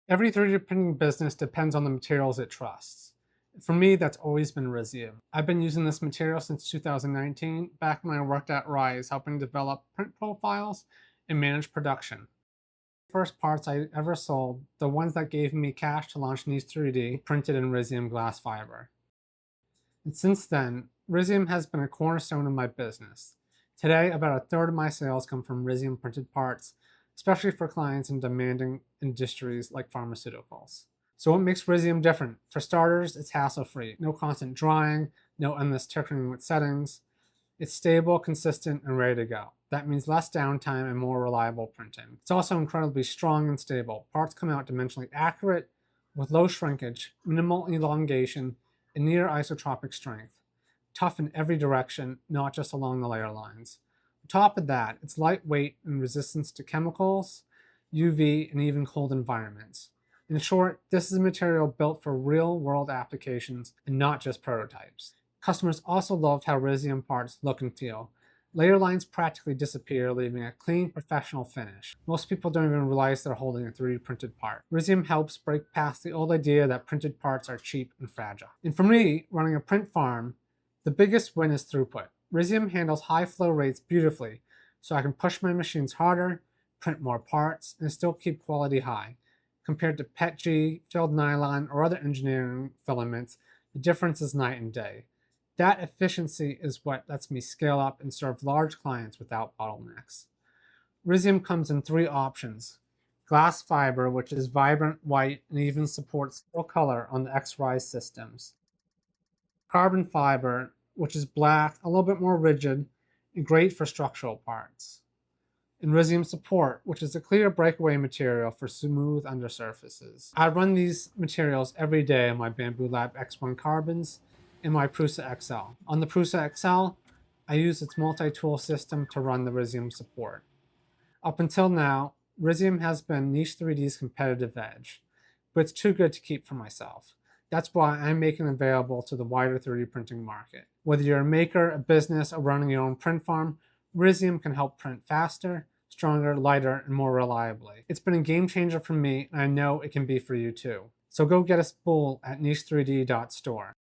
Every 3D printing business depends on the materials it trusts. For me, that's always been Rizium. I've been using this material since 2019, back when I worked at Rise, helping develop print profiles and manage production. First parts I ever sold, the ones that gave me cash to launch Niche 3D, printed in Rizium glass fiber. And since then, Rizium has been a cornerstone of my business. Today, about a third of my sales come from Rizium printed parts, especially for clients in demanding industries like pharmaceuticals. So what makes Rizium different? For starters, it's hassle-free. No constant drying, no endless tinkering with settings. It's stable, consistent, and ready to go. That means less downtime and more reliable printing. It's also incredibly strong and stable. Parts come out dimensionally accurate with low shrinkage, minimal elongation, and near-isotropic strength. Tough in every direction, not just along the layer lines. On top of that, it's lightweight and resistant to chemicals, UV, and even cold environments. In short, this is a material built for real-world applications and not just prototypes. Customers also love how Rizium parts look and feel. Layer lines practically disappear, leaving a clean, professional finish. Most people don't even realize they're holding a 3D printed part. Rizium helps break past the old idea that printed parts are cheap and fragile. And for me, running a print farm, the biggest win is throughput. Rizium handles high flow rates beautifully, so I can push my machines harder, print more parts, and still keep quality high. Compared to PETG, filled nylon, or other engineering filaments, the difference is night and day. That efficiency is what lets me scale up and serve large clients without bottlenecks. Rizium comes in three options. Glass fiber, which is vibrant white and even supports full color on the X-Rise systems. Carbon fiber, which is black, a little bit more rigid, and great for structural parts. And Rizium Support, which is a clear breakaway material for smooth undersurfaces. I run these materials every day on my Bambu Lab X1 Carbons and my Prusa XL. On the Prusa XL, I use its multi-tool system to run the Rizium Support. Up until now, Rizium has been Niche 3D's competitive edge, but it's too good to keep for myself. That's why I'm making it available to the wider 3D printing market. Whether you're a maker, a business, or running your own print farm, Rizium can help print faster, stronger, lighter, and more reliably. It's been a game changer for me, and I know it can be for you too. So go get a spool at niche3d.store.